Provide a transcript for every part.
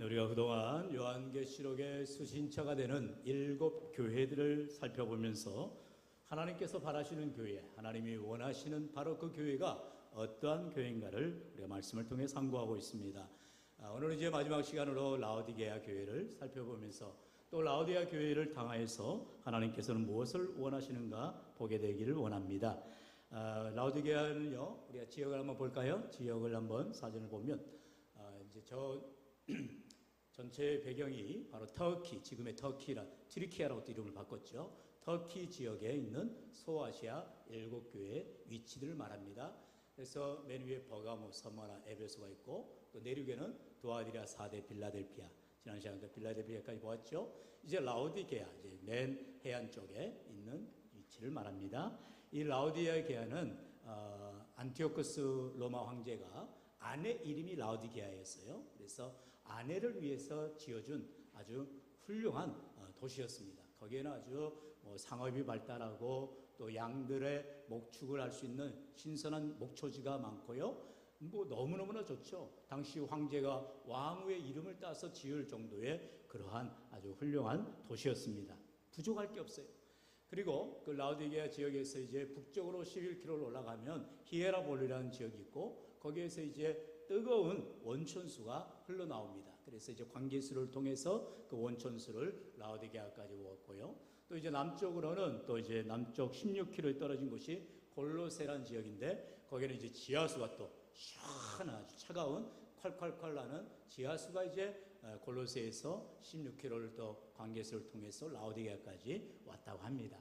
우리가 그동안 요한계시록의 수신처가 되는 7교회들을 살펴보면서 하나님께서 바라시는 교회, 하나님이 원하시는 바로 그 교회가 어떠한 교회인가를 우리가 말씀을 통해 상고하고 있습니다. 오늘은 이제 마지막 시간으로 라오디게아 교회를 살펴보면서 또 라오디게아 교회를 통하여서 하나님께서는 무엇을 원하시는가 보게 되기를 원합니다. 라오디게아는요, 우리가 지역을 한번 볼까요? 지역을 한번 사진을 보면 이제 전체 배경이 바로 터키, 지금의 트리키아라고 또 이름을 바꿨죠. 터키 지역에 있는 소아시아 7교회의 위치들을 말합니다. 그래서 맨 위에 버가모, 서머나, 에베소가 있고 또 내륙에는 도아디라, 사데, 빌라델피아, 지난 시간에 빌라델피아까지 보았죠. 이제 라오디게아, 이제 맨 해안 쪽에 있는 위치를 말합니다. 이 라오디게아는 안티오쿠스 로마 황제가 아내 이름이 라오디게아였어요. 그래서 아내를 위해서 지어준 아주 훌륭한 도시였습니다. 거기에는 아주 상업이 발달하고 또 양들의 목축을 할 수 있는 신선한 목초지가 많고요. 너무너무나 좋죠. 당시 황제가 왕후의 이름을 따서 지을 정도의 그러한 아주 훌륭한 도시였습니다. 부족할 게 없어요. 그리고 그 라오디게아 지역에서 이제 북쪽으로 11km를 올라가면 히에라볼이라는 지역이 있고 거기에서 이제 뜨거운 원천수가 흘러나옵니다. 그래서 이제 관계수를 통해서 그 원천수를 라오디게아까지 모았고요. 또 이제 남쪽으로는 또 이제 남쪽 16km 떨어진 곳이 골로세라는 지역인데 거기는 이제 지하수가 또 시원한 아주 차가운 콸콸콸 나는 지하수가 이제 골로새에서 16km를 또 관계수를 통해서 라오디게아까지 왔다고 합니다.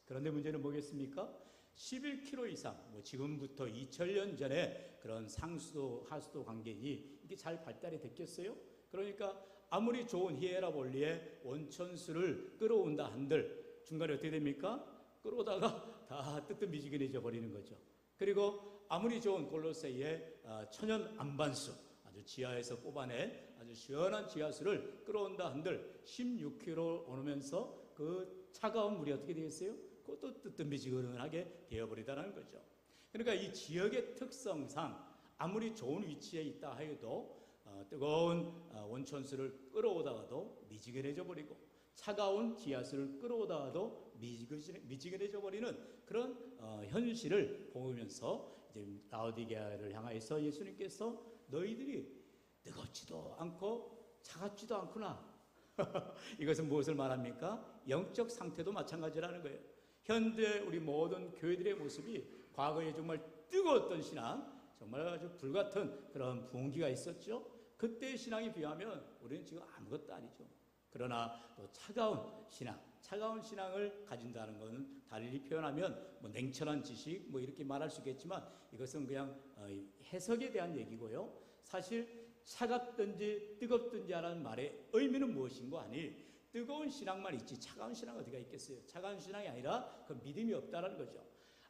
그런데 문제는 뭐겠습니까? 11km 이상, 지금부터 2000년 전에 그런 상수도, 하수도 관계니 이게 잘 발달이 됐겠어요? 그러니까 아무리 좋은 히에라볼리의 원천수를 끌어온다 한들 중간에 어떻게 됩니까? 끌어오다가 다 뜨뜻미지근해져 버리는 거죠. 그리고 아무리 좋은 골로새의 천연 안반수, 아주 지하에서 뽑아낸 아주 시원한 지하수를 끌어온다 한들 16km 오면서 그 차가운 물이 어떻게 되겠어요? 그것도 뜨뜻미지근하게 되어버리다는 거죠. 그러니까 이 지역의 특성상 아무리 좋은 위치에 있다 하여도 뜨거운 원천수를 끌어오다가도 미지근해져 버리고 차가운 지하수를 끌어오다가도 미지근해져 버리는 그런 현실을 보면서 이제 라오디게아를 향하여서 예수님께서 너희들이 뜨겁지도 않고 차갑지도 않구나. 이것은 무엇을 말합니까? 영적 상태도 마찬가지라는 거예요. 현대 우리 모든 교회들의 모습이 과거에 정말 뜨거웠던 신앙, 정말 아주 불같은 그런 부흥기가 있었죠. 그때의 신앙에 비하면 우리는 지금 아무것도 아니죠. 그러나 또 차가운 신앙을 가진다는 것은 달리 표현하면 냉철한 지식 이렇게 말할 수 있겠지만 이것은 그냥 해석에 대한 얘기고요. 사실 차갑든지 뜨겁든지 하는 말의 의미는 무엇인가 하니 뜨거운 신앙만 있지 차가운 신앙 어디가 있겠어요? 차가운 신앙이 아니라 그 믿음이 없다라는 거죠.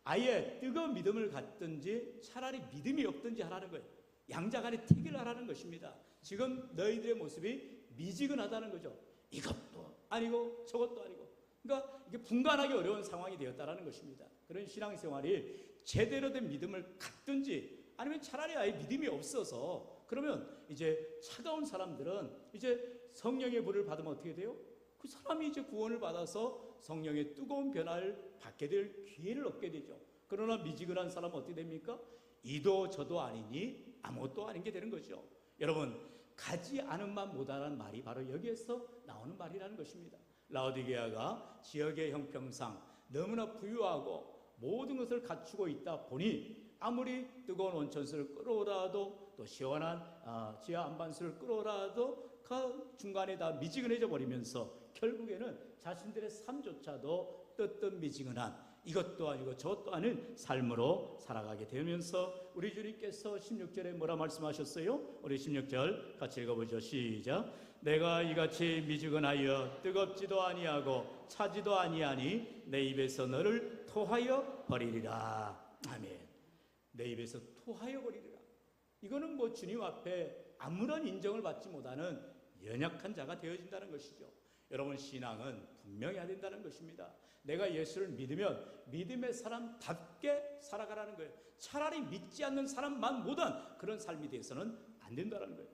아예 뜨거운 믿음을 갖든지 차라리 믿음이 없든지 하라는 거예요. 양자간의 택을 하라는 것입니다. 지금 너희들의 모습이 미지근하다는 거죠. 이것도 아니고 저것도 아니고. 그러니까 이게 분간하기 어려운 상황이 되었다는 것입니다. 그런 신앙생활이 제대로 된 믿음을 갖든지 아니면 차라리 아예 믿음이 없어서 그러면 이제 차가운 사람들은 이제 성령의 불을 받으면 어떻게 돼요? 그 사람이 이제 구원을 받아서 성령의 뜨거운 변화를 받게 될 기회를 얻게 되죠. 그러나 미지근한 사람은 어떻게 됩니까? 이도 저도 아니니 아무것도 아닌 게 되는 거죠. 여러분, 가지 않은 만 못하라는 말이 바로 여기에서 나오는 말이라는 것입니다. 라오디게아가 지역의 형평상 너무나 부유하고 모든 것을 갖추고 있다 보니 아무리 뜨거운 원천수를 끌어오라도 또 시원한 지하 안반수를 끌어오라도 그 중간에 다 미지근해져 버리면서 결국에는 자신들의 삶조차도 뜨뜻미지근한 이것도 아니고 저것도 아닌 삶으로 살아가게 되면서 우리 주님께서 16절에 뭐라 말씀하셨어요? 우리 16절 같이 읽어보죠. 시작. 내가 이같이 미지근하여 뜨겁지도 아니하고 차지도 아니하니 내 입에서 너를 토하여 버리리라. 아멘. 내 입에서 토하여 버리리라. 이거는 주님 앞에 아무런 인정을 받지 못하는 연약한 자가 되어진다는 것이죠. 여러분, 신앙은 분명히 해야 된다는 것입니다. 내가 예수를 믿으면 믿음의 사람답게 살아가라는 거예요. 차라리 믿지 않는 사람만 못한 그런 삶이 돼서는 안 된다는 거예요.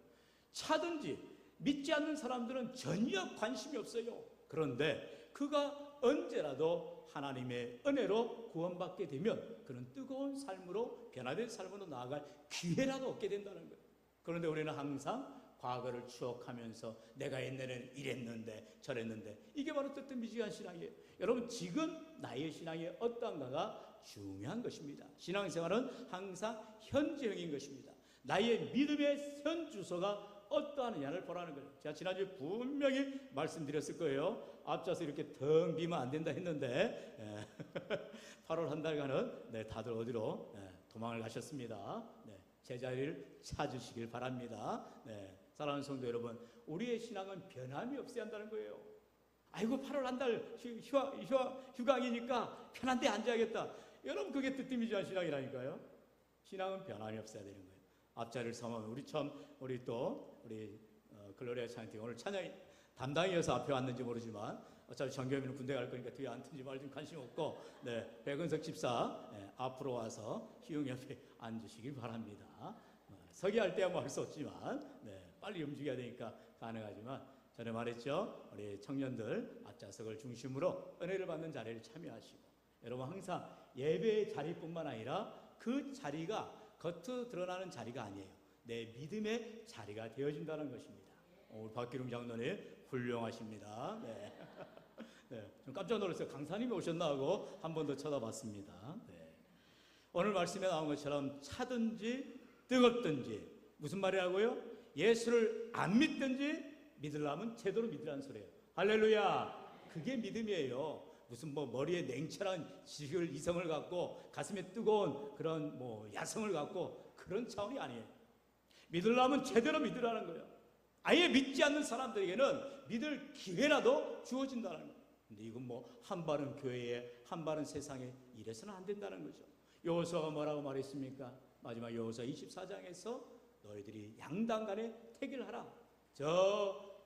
차든지 믿지 않는 사람들은 전혀 관심이 없어요. 그런데 그가 언제라도 하나님의 은혜로 구원받게 되면 그런 뜨거운 삶으로, 변화된 삶으로 나아갈 기회라도 얻게 된다는 거예요. 그런데 우리는 항상 과거를 추억하면서 내가 옛날에는 이랬는데 저랬는데, 이게 바로 뜨뜻미지근한 신앙이에요. 여러분, 지금 나의 신앙이 어떠한가가 중요한 것입니다. 신앙생활은 항상 현재형인 것입니다. 나의 믿음의 현 주소가 어떠하느냐를 보라는 거예요. 제가 지난주에 분명히 말씀드렸을 거예요. 앞자서 이렇게 텅 비면 안 된다 했는데 8월 한 달간은 다들 어디로 도망을 가셨습니다. 제자리를 찾으시길 바랍니다. 사랑하는 성도 여러분, 우리의 신앙은 변함이 없어야 한다는 거예요. 아이고 8월 한 달 휴강이니까 편한 데 앉아야겠다. 여러분, 그게 뜨뜻미지한 신앙이라니까요. 신앙은 변함이 없어야 되는 거예요. 앞자리를 서면 우리 글로리아 찬양 오늘 찬양 담당이어서 앞에 왔는지 모르지만 어차피 정겸이는 군대 갈 거니까 뒤에 앉든지 말든지 관심 없고, 백은석 집사 앞으로 와서 희웅 옆에 앉으시길 바랍니다. 서기 할 때야 뭐 할 수 없지만 빨리 움직여야 되니까 가능하지만, 전에 말했죠. 우리 청년들 앞좌석을 중심으로 은혜를 받는 자리를 참여하시고, 여러분 항상 예배의 자리뿐만 아니라 그 자리가 겉으로 드러나는 자리가 아니에요. 내 믿음의 자리가 되어진다는 것입니다. 우리 박기룡 장로님 훌륭하십니다. 좀 깜짝 놀랐어요. 강사님이 오셨나 하고 한 번 더 쳐다봤습니다. 오늘 말씀에 나온 것처럼 차든지 뜨겁든지, 무슨 말이라고요? 예수를 안 믿든지 믿으려면 제대로 믿으라는 소리예요. 할렐루야. 그게 믿음이에요. 무슨 머리에 냉철한 지식을, 이성을 갖고 가슴에 뜨거운 그런 야성을 갖고 그런 차원이 아니에요. 믿으려면 제대로 믿으라는 거예요. 아예 믿지 않는 사람들에게는 믿을 기회라도 주어진다는 거예요. 근데 이건 한 발은 교회에 한 발은 세상에 이래서는 안 된다는 거죠. 여호수아가 뭐라고 말했습니까? 마지막 여호수아 24장에서 너희들이 양당간에 택일하라. 저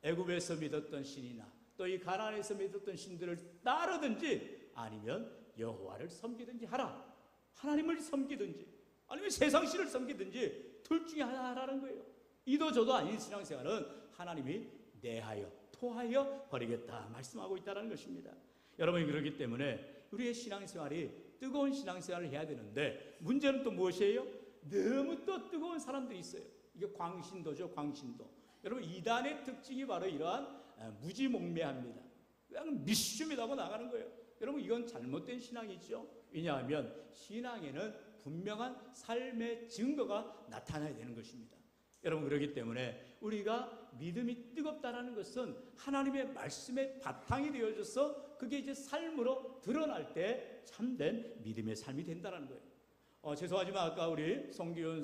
애굽에서 믿었던 신이나 또 이 가나안에서 믿었던 신들을 따르든지 아니면 여호와를 섬기든지 하라. 하나님을 섬기든지 아니면 세상 신을 섬기든지 둘 중에 하나 하라는 거예요. 이도 저도 아닌 신앙생활은 하나님이 내하여 토하여 버리겠다 말씀하고 있다는 것입니다. 여러분이 그렇기 때문에 우리의 신앙생활이 뜨거운 신앙생활을 해야 되는데, 문제는 또 무엇이에요? 너무 또 뜨거운 사람들이 있어요. 이게 광신도죠. 광신도. 여러분, 이단의 특징이 바로 이러한 무지몽매합니다. 그냥 미슈미하고 나가는 거예요. 여러분, 이건 잘못된 신앙이죠. 왜냐하면 신앙에는 분명한 삶의 증거가 나타나야 되는 것입니다. 여러분, 그렇기 때문에 우리가 믿음이 뜨겁다는 것은 하나님의 말씀의 바탕이 되어져서 그게 이제 삶으로 드러날 때 참된 믿음의 삶이 된다는 거예요. 죄송하지만 아까 우리 송기훈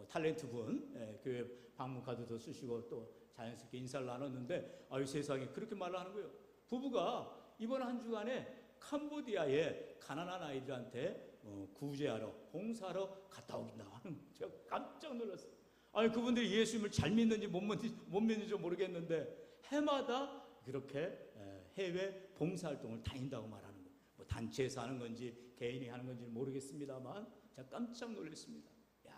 탤런트 분 교회 방문 카드도 쓰시고 또 자연스럽게 인사를 나눴는데, 아유 세상에 그렇게 말을 하는 거예요. 부부가 이번 한 주간에 캄보디아에 가난한 아이들한테 구제하러, 봉사하러 갔다 오긴다고 하는, 제가 깜짝 놀랐어요. 아니 그분들이 예수님을 잘 믿는지 못 믿는지 모르겠는데 해마다 그렇게 해외 봉사활동을 다닌다고 말하는 거예요. 단체에서 하는 건지 개인이 하는 건지 모르겠습니다만 제가 깜짝 놀랐습니다. 야,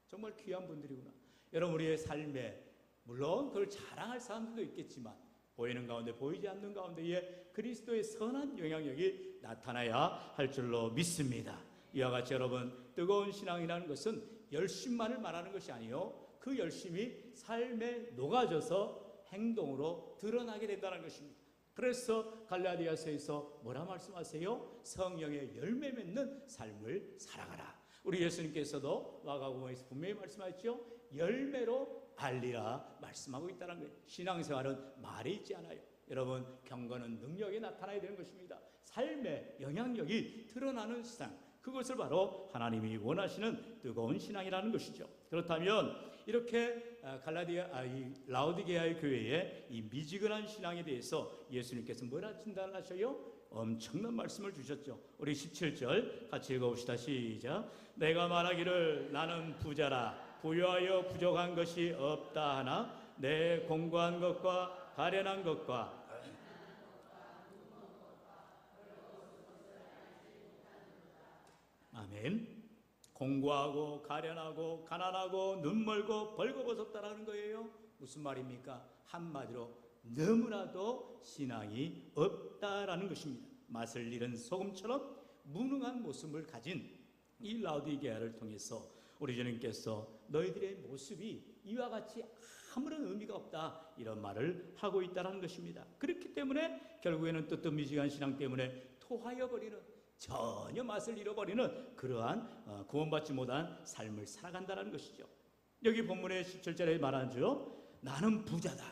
정말 귀한 분들이구나. 여러분, 우리의 삶에 물론 그걸 자랑할 사람들도 있겠지만 보이는 가운데 보이지 않는 가운데에 그리스도의 선한 영향력이 나타나야 할 줄로 믿습니다. 이와 같이 여러분, 뜨거운 신앙이라는 것은 열심만을 말하는 것이 아니요, 그 열심이 삶에 녹아져서 행동으로 드러나게 된다는 것입니다. 그래서 갈라디아서에서 뭐라 말씀하세요? 성령의 열매 맺는 삶을 살아가라. 우리 예수님께서도 마가복음에서 분명히 말씀하셨죠. 열매로 알리라 말씀하고 있다는 거예요. 신앙생활은 말이 있지 않아요. 여러분, 경건은 능력이 나타나야 되는 것입니다. 삶의 영향력이 드러나는 신앙, 그것을 바로 하나님이 원하시는 뜨거운 신앙이라는 것이죠. 그렇다면 이렇게 라오디게아의 교회에 이 미지근한 신앙에 대해서 예수님께서 뭐라 진단하셔요? 엄청난 말씀을 주셨죠. 우리 17절 같이 읽어봅시다. 시작. 내가 말하기를 나는 부자라 부유하여 부족한 것이 없다 하나 내 공고한 것과 가련한 것과 아멘. 공고하고 가련하고 가난하고 눈멀고 벌거벗었다라는 거예요. 무슨 말입니까? 한마디로 너무나도 신앙이 없다라는 것입니다. 맛을 잃은 소금처럼 무능한 모습을 가진 이 라오디게아를 통해서 우리 주님께서 너희들의 모습이 이와 같이 아무런 의미가 없다, 이런 말을 하고 있다는 것입니다. 그렇기 때문에 결국에는 뜨뜻미지근한 신앙 때문에 토하여 버리는, 전혀 맛을 잃어버리는 그러한 구원받지 못한 삶을 살아간다는 것이죠. 여기 본문의 17절에 말하죠. 나는 부자다.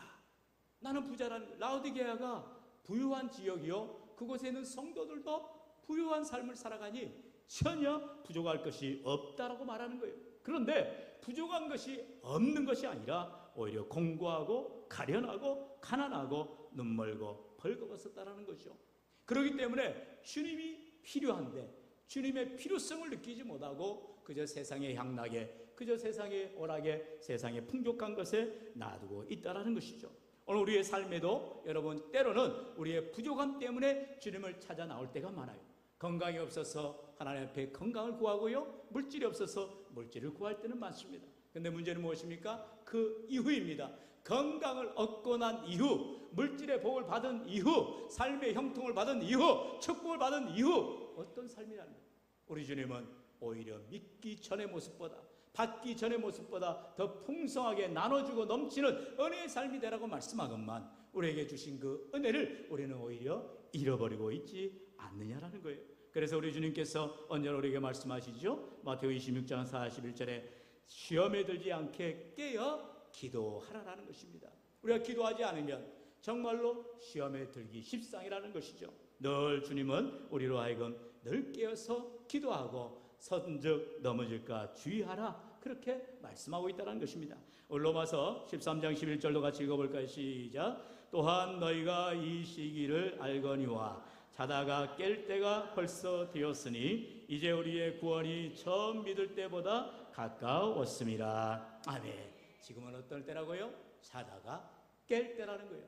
나는 부자라는, 라오디게아가 부유한 지역이요, 그곳에 있는 성도들도 부유한 삶을 살아가니 전혀 부족할 것이 없다라고 말하는 거예요. 그런데 부족한 것이 없는 것이 아니라 오히려 공고하고 가련하고 가난하고 눈멀고 벌거벗었다라는 거죠. 그렇기 때문에 주님이 필요한데 주님의 필요성을 느끼지 못하고 그저 세상의 향락에, 그저 세상의 오락에, 세상의 풍족한 것에 놔두고 있다라는 것이죠. 오늘 우리의 삶에도 여러분 때로는 우리의 부족함 때문에 주님을 찾아 나올 때가 많아요. 건강이 없어서 하나님 앞에 건강을 구하고요, 물질이 없어서 물질을 구할 때는 많습니다. 그런데 문제는 무엇입니까? 그 이후입니다. 건강을 얻고 난 이후, 물질의 복을 받은 이후, 삶의 형통을 받은 이후, 축복을 받은 이후 어떤 삶이라는 거예요? 우리 주님은 오히려 믿기 전의 모습보다, 받기 전의 모습보다 더 풍성하게 나눠주고 넘치는 은혜의 삶이 되라고 말씀하건만 우리에게 주신 그 은혜를 우리는 오히려 잃어버리고 있지 않느냐라는 거예요. 그래서 우리 주님께서 언제나 우리에게 말씀하시죠. 마태오 26장 41절에 시험에 들지 않게 깨어 기도하라라는 것입니다. 우리가 기도하지 않으면 정말로 시험에 들기 십상이라는 것이죠. 늘 주님은 우리로 하여금 늘 깨어서 기도하고 선즉 넘어질까 주의하라, 그렇게 말씀하고 있다는 것입니다. 로마서 13장 11절도 같이 읽어볼까요? 시작. 또한 너희가 이 시기를 알거니와 자다가 깰 때가 벌써 되었으니 이제 우리의 구원이 처음 믿을 때보다 가까웠음이라. 아멘. 지금은 어떤 때라고요? 자다가 깰 때라는 거예요.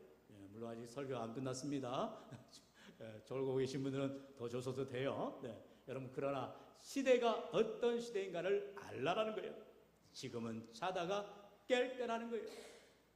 물론 아직 설교가 안 끝났습니다. 졸고 계신 분들은 더 조셔도 돼요. 네. 여러분, 그러나 시대가 어떤 시대인가를 알라라는 거예요. 지금은 자다가 깰 때라는 거예요.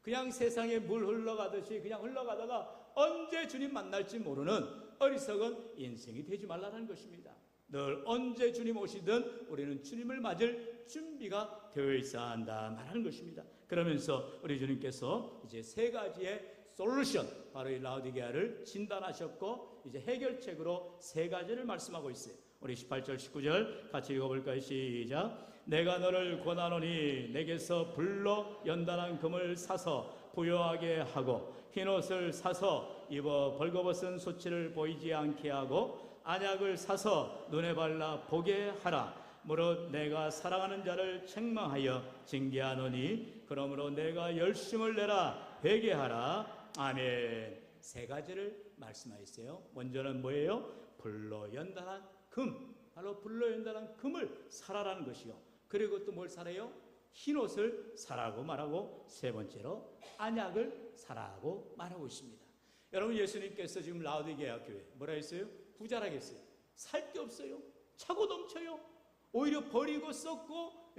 그냥 세상에 물 흘러가듯이 그냥 흘러가다가 언제 주님 만날지 모르는 어리석은 인생이 되지 말라는 것입니다. 늘 언제 주님 오시든 우리는 주님을 맞을 준비가 되어 있어야 한다 말하는 것입니다. 그러면서 우리 주님께서 이제 세 가지의 솔루션, 바로 이 라오디게아를 진단하셨고 이제 해결책으로 세 가지를 말씀하고 있어요. 우리 18절 19절 같이 읽어볼까요? 시작. 내가 너를 권하노니 내게서 불로 연단한 금을 사서 부요하게 하고 흰옷을 사서 입어 벌거벗은 수치를 보이지 않게 하고 안약을 사서 눈에 발라 보게 하라. 무릇 내가 사랑하는 자를 책망하여 징계하노니 그러므로 내가 열심을 내라 회개하라. 아멘. 세 가지를 말씀하셨어요. 먼저는 뭐예요? 불로 연단한 금, 바로 불로 연단한 금을 사라라는 것이요. 그리고 또 뭘 사래요? 흰옷을 사라고 말하고 세 번째로 안약을 사라고 말하고 있습니다. 여러분, 예수님께서 지금 라오디게아 교회 뭐라 했어요? 부자라고 했어요. 살 게 없어요. 차고 넘쳐요. 오히려 버리고 썩고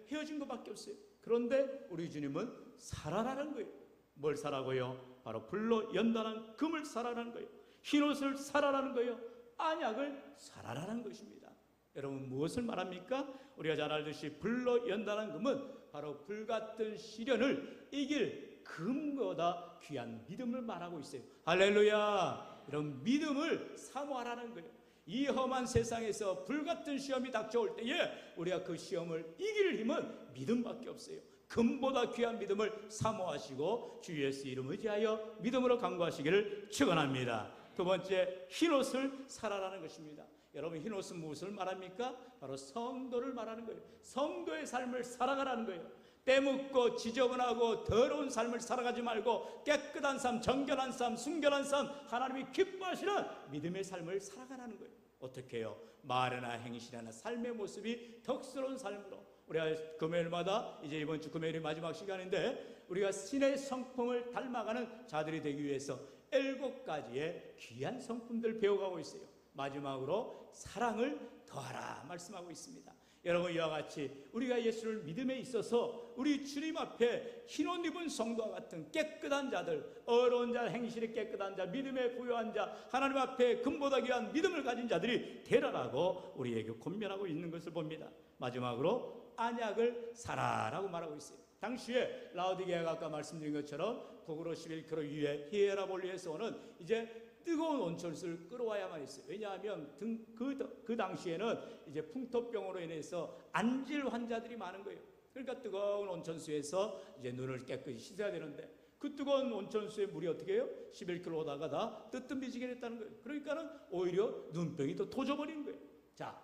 헤어진 것밖에 없어요. 그런데 우리 주님은 사라라는 거예요. 뭘 사라고요? 바로 불로 연단한 금을 사라라는 거예요. 흰옷을 사라라는 거예요. 안약을 사라라는 것입니다. 여러분, 무엇을 말합니까? 우리가 잘 알듯이 불로 연단한 금은 바로 불같은 시련을 이길 금보다 귀한 믿음을 말하고 있어요. 할렐루야. 이런 믿음을 사모하라는 거예요. 이 험한 세상에서 불같은 시험이 닥쳐올 때에 우리가 그 시험을 이길 힘은 믿음밖에 없어요. 금보다 귀한 믿음을 사모하시고 주 예수 이름 의지하여 믿음으로 강구하시기를 축원합니다. 두 번째, 흰옷을 사라라는 것입니다. 여러분, 흰옷은 무엇을 말합니까? 바로 성도를 말하는 거예요. 성도의 삶을 살아가라는 거예요. 때묻고 지저분하고 더러운 삶을 살아가지 말고 깨끗한 삶, 정결한 삶, 순결한 삶, 하나님이 기뻐하시는 믿음의 삶을 살아가라는 거예요. 어떻게 해요? 말이나 행실이나 삶의 모습이 덕스러운 삶으로, 우리가 금요일마다 이제 이번 주 금요일이 마지막 시간인데 우리가 신의 성품을 닮아가는 자들이 되기 위해서 7가지의 귀한 성품들 배워가고 있어요. 마지막으로 사랑을 더하라 말씀하고 있습니다. 여러분, 이와 같이 우리가 예수를 믿음에 있어서 우리 주님 앞에 흰옷 입은 성도와 같은 깨끗한 자들, 어려운 자, 행실이 깨끗한 자, 믿음에 부유한 자, 하나님 앞에 금보다 귀한 믿음을 가진 자들이 되라라고 우리에게 권면하고 있는 것을 봅니다. 마지막으로 안약을 사라라고 말하고 있어요. 당시에 라오디게아가 아까 말씀드린 것처럼 북으로 11km 위에 히에라볼리에서 오는 이제 뜨거운 온천수를 끌어와야만 했어요. 왜냐하면 그 당시에는 이제 풍토병으로 인해서 안질 환자들이 많은 거예요. 그러니까 뜨거운 온천수에서 이제 눈을 깨끗이 씻어야 되는데 그 뜨거운 온천수의 물이 어떻게 해요? 11km 오다가 다 뜨뜻미지게 됐다는 거예요. 그러니까는 오히려 눈병이 더 터져버린 거예요. 자,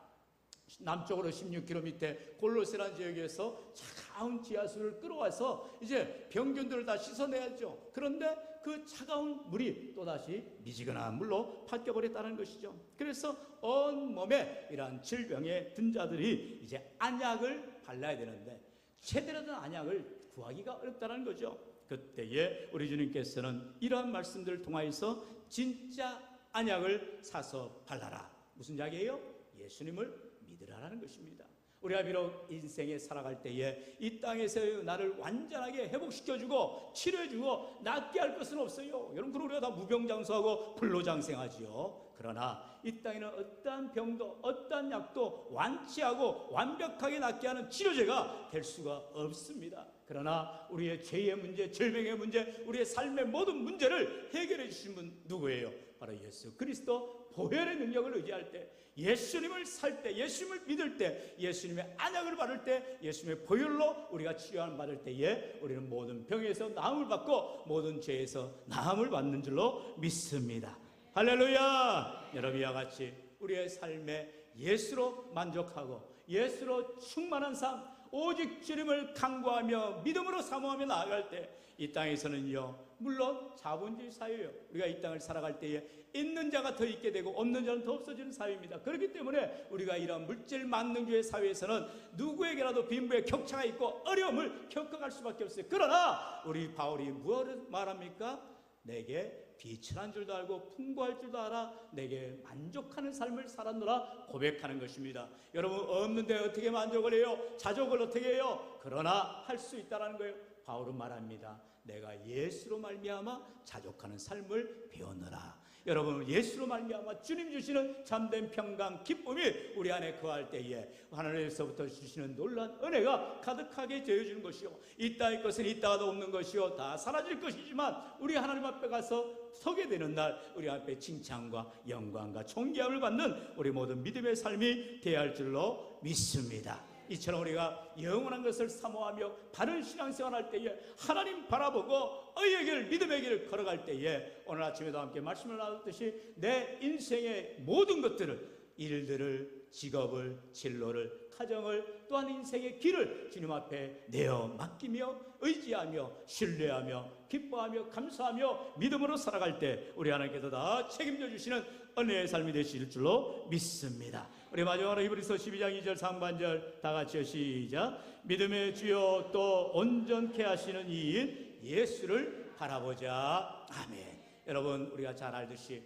남쪽으로 16km 밑에 골로세라는 지역에서 차가운 지하수를 끌어와서 이제 병균들을 다 씻어내야죠. 그런데 그 차가운 물이 또다시 미지근한 물로 바뀌어버렸다는 것이죠. 그래서 온몸에 이러한 질병에 든 자들이 이제 안약을 발라야 되는데 제대로 된 안약을 구하기가 어렵다는 거죠. 그때에 우리 주님께서는 이러한 말씀들을 통하여서 진짜 안약을 사서 발라라. 무슨 약이에요? 예수님을 믿으라는 것입니다. 우리가 비록 인생에 살아갈 때에 이 땅에서 나를 완전하게 회복시켜주고 치료해주고 낫게 할 것은 없어요. 여러분, 그럼 우리가 다 무병장수하고 불로장생하지요. 그러나 이 땅에는 어떠한 병도 어떠한 약도 완치하고 완벽하게 낫게 하는 치료제가 될 수가 없습니다. 그러나 우리의 죄의 문제, 질병의 문제, 우리의 삶의 모든 문제를 해결해 주신 분 누구예요? 바로 예수 그리스도 보혈의 능력을 의지할 때, 예수님을 살 때, 예수님을 믿을 때, 예수님의 안약을 받을 때, 예수님의 보혈로 우리가 치료함을 받을 때에 우리는 모든 병에서 나음을 받고 모든 죄에서 나음을 받는 줄로 믿습니다. 할렐루야! 여러분, 이와 같이 우리의 삶에 예수로 만족하고 예수로 충만한 삶, 오직 주님을 간구하며 믿음으로 사모하며 나아갈 때 이 땅에서는요, 물론 자본주의 사회예요. 우리가 이 땅을 살아갈 때에 있는 자가 더 있게 되고 없는 자는 더 없어지는 사회입니다. 그렇기 때문에 우리가 이런 물질 만능주의 사회에서는 누구에게라도 빈부의 격차가 있고 어려움을 겪어갈 수밖에 없어요. 그러나 우리 바울이 무엇을 말합니까? 내게 비천한 줄도 알고 풍부할 줄도 알아 내게 만족하는 삶을 살았노라 고백하는 것입니다. 여러분, 없는데 어떻게 만족을 해요? 자족을 어떻게 해요? 그러나 할 수 있다는 거예요. 바울은 말합니다. 내가 예수로 말미암아 자족하는 삶을 배웠노라. 여러분, 예수로 말미암아 주님 주시는 참된 평강, 기쁨이 우리 안에 거할 때에 하나님에서부터 주시는 놀라운 은혜가 가득하게 되어주는 것이요, 이 땅의 것은 있다가도 없는 것이요 다 사라질 것이지만 우리 하나님 앞에 가서 서게 되는 날 우리 앞에 칭찬과 영광과 존귀함을 받는 우리 모든 믿음의 삶이 되어야 할 줄로 믿습니다. 이처럼 우리가 영원한 것을 사모하며 바른 신앙생활 할 때에 하나님 바라보고 의의 길, 믿음의 길을 걸어갈 때에 오늘 아침에도 함께 말씀을 나눴듯이 내 인생의 모든 것들을, 일들을, 직업을, 진로를, 가정을, 또한 인생의 길을 주님 앞에 내어 맡기며 의지하며 신뢰하며 기뻐하며 감사하며 믿음으로 살아갈 때 우리 하나님께서 다 책임져 주시는 은혜의 삶이 되실 줄로 믿습니다. 우리 마지막으로 히브리서 12장 2절 상반절 다 같이요, 시작. 믿음의 주요 또 온전케 하시는 이인 예수를 바라보자. 아멘. 여러분, 우리가 잘 알듯이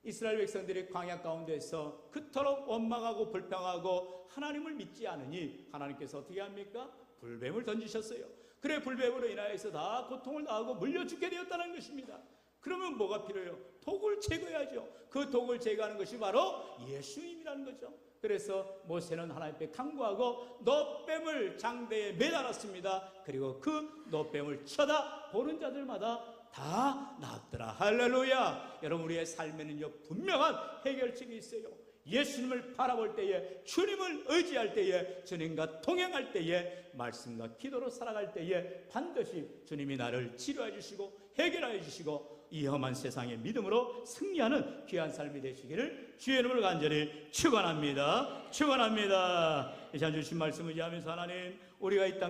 이스라엘 백성들이 광야 가운데서 그토록 원망하고 불평하고 하나님을 믿지 않으니 하나님께서 어떻게 합니까? 불뱀을 던지셨어요. 그래, 불뱀으로 인하여서 다 고통을 당하고 물려 죽게 되었다는 것입니다. 그러면 뭐가 필요해요? 독을 제거해야죠. 그 독을 제거하는 것이 바로 예수님이라는 거죠. 그래서 모세는 하나님 앞에 간구하고 놋뱀을 장대에 매달았습니다. 그리고 그 놋뱀을 쳐다보는 자들마다 다 나았더라. 할렐루야. 여러분, 우리의 삶에는요 분명한 해결책이 있어요. 예수님을 바라볼 때에, 주님을 의지할 때에, 주님과 동행할 때에, 말씀과 기도로 살아갈 때에 반드시 주님이 나를 치료해 주시고 해결해 주시고 이 험한 세상의 믿음으로 승리하는 귀한 삶이 되시기를 주의 이름으로 간절히 축원합니다. 축원합니다. 이 시간 주신 말씀을 의지하면서 하나님, 우리가 이 땅